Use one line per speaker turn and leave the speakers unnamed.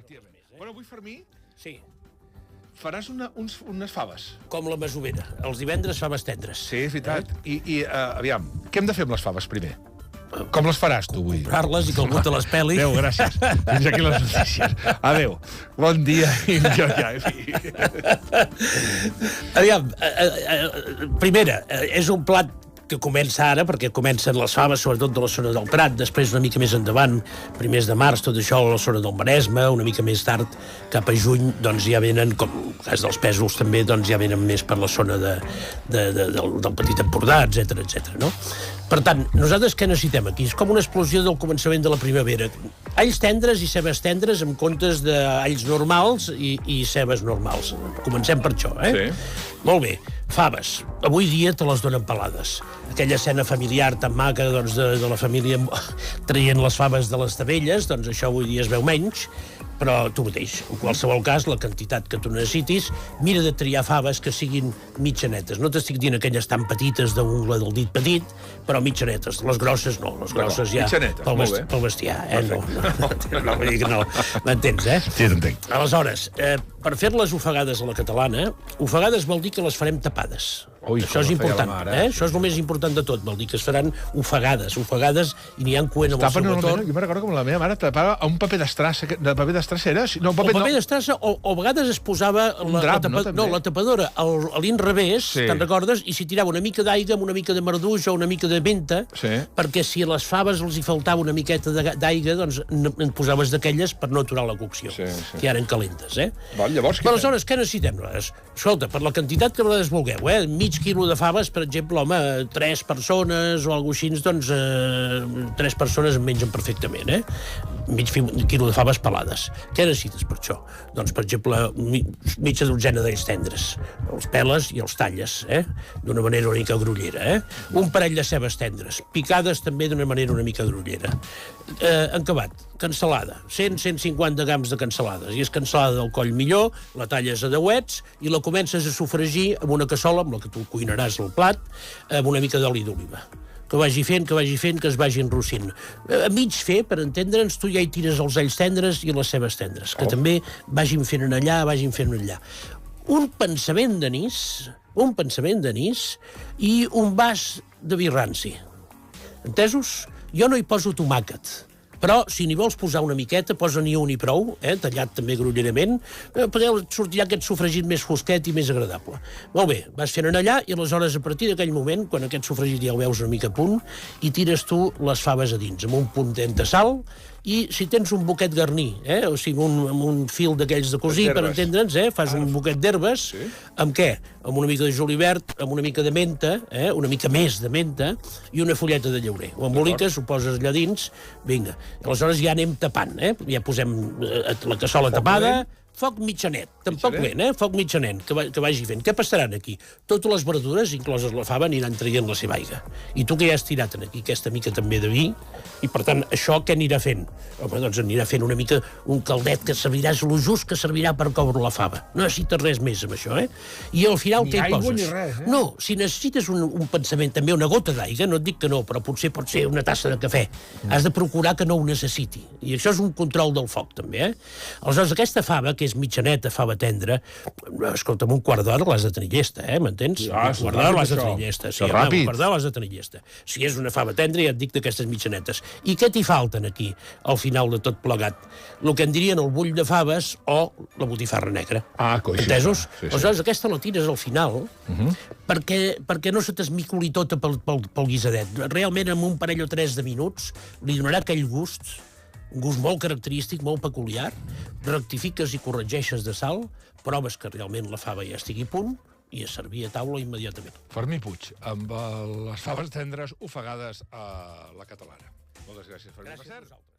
efectivament. Bueno, avui, Fermí,
Sí,
faràs unes faves.
com la masovera. Els divendres faves tendres.
Sí, és veritat. Aviam, què hem de fer amb les faves primer? Com les faràs, tu, avui?
Comprar-les i que algú te les peli.
Adéu, gràcies. Fins aquí les notícies. Adéu. Bon dia.
Aviam, primera, és un plat que comença ara, perquè comencen les faves, sobretot de la zona del Prat, després una mica més endavant, primers de març, tot això a la zona del Maresme, una mica més tard, cap a juny, doncs ja venen, com el cas dels pèsols també, doncs ja venen més per la zona del Petit Empordà, etc, no? Per tant, nosaltres què necessitem aquí? És com una explosió del començament de la primavera. Alls tendres i cebes tendres en comptes d'alls normals i cebes normals. Comencem per això, eh?
Sí.
Molt bé. Faves. Avui dia te les donen pelades. Aquella escena familiar tan maca doncs, de la família traient les faves de les tavelles, doncs això avui dia es veu menys, però tu mateix, en qualsevol cas, la quantitat que tu necessitis, mira de triar faves que siguin mitjanetes. No t'estic dient aquelles tan petites d'ungla del dit petit, però mitjanetes. Les grosses no, les grosses ja pel bestiar. No, vull dir que no. M'entens, eh?
Sí, t'entenc.
Aleshores, per fer-les ofegades a la catalana, ofegades vol dir que les farem tapades.
Ui,
això és important, Això és el més important de tot, vol dir que es faran ofegades, i n'hi ha coent amb el seu motor.
Jo me'n recordo com la meva mare tapava a un paper d'estrassa. De paper d'estrassa era? No,
el paper d'estrassa, o a vegades es posava la tapadora a l'inrevés, te'n recordes? I s'hi tirava una mica d'aigua amb una mica de marduix o una mica de menta, perquè si a les faves els hi faltava una miqueta d'aigua, doncs en posaves d'aquelles per no aturar la cocció, que eren calentes, eh? Aleshores, què necessitem? Escolta, per la quantitat que vosaltres vulgueu, mig quilo de faves, per exemple, home, 3 persones o alguna cosa així, doncs 3 persones en mengen perfectament, eh? Mig quilo de faves pelades. Què necessites per això? Doncs, per exemple, mitja dotzena d'alls tendres. Els peles i els talles, d'una manera una mica grollera, Un parell de cebes tendres, picades també d'una manera una mica grollera. En acabat, cansalada, 100-150 grams de cansalada. Si és cansalada del coll millor, la talles a deuets i la comences a sofregir amb una cassola, amb la que tu cuinaràs el plat, amb una mica d'oli d'oliva. Que vagi fent, que es vagi enrossint. A mig fer, per entendre'ns, tu ja hi tires els alls tendres i les cebes tendres, que també vagin fent allà. Un pensament d'anís i un vas de vi ranci. Entesos? Jo no hi poso tomàquet, però si n'hi vols posar una miqueta, posa-n'hi un i prou, tallat també grollerament, sortirà aquest sofregit més fosquet i més agradable. Molt bé, vas fent allà i aleshores a partir d'aquell moment, quan aquest sofregit ja el veus una mica a punt, hi tires tu les faves a dins, amb un puntet de sal, i si tens un boquet garní, o sigui, amb un fil d'aquells de cosir, per entendre'ns, fas un boquet d'herbes, amb què? Amb una mica de julivert, amb una mica de menta, una mica més de menta, i una fulleta de llaurer. Ho emboliques, ho poses allà dins, vinga. Aleshores ja anem tapant, ja posem la cassola tapada, foc mitjanet, tampoc lent, foc mitjanet, que vagi fent. Què passaran aquí? Totes les verdures, incloses la fava, aniran traient la seva aigua. I tu que ja has tirat aquí aquesta mica també de vi, i per tant, això què anirà fent? Home, doncs anirà fent una mica un caldet que servirà, és el just que servirà per coure la fava. No necessites res més amb això, I al final què hi poses?
Ni res,
No, si necessites un pensament, també una gota d'aigua, no et dic que no, però potser pot ser una tassa de cafè. Has de procurar que no ho necessiti. I això és un control del foc, també, Aleshores, aquesta fava, que és mitjaneta, fava tendra, escolta, amb un quart d'hora l'has de tenir llesta, m'entens? Un quart d'hora l'has de tenir llesta. Sí, un quart d'hora l'has de tenir llesta. Si és una fava tendra, ja et dic d'aquestes mitjanetes. I què t'hi falten aquí, al final de tot plegat? El que en dirien el bull de faves o la botifarra negra. Entesos? Aleshores, aquesta la tires al final perquè no se t'esmicoli tota pel guisadet. Realment, en un parell o 3 de minuts, li donarà aquell gust, un gust molt característic, molt peculiar, rectifiques i corregeixes de sal, proves que realment la fava ja estigui a punt i a servir a taula immediatament.
Fermí Puig, amb les faves tendres ofegades a la catalana. Moltes gràcies, Fermí.
Gràcies a vosaltres.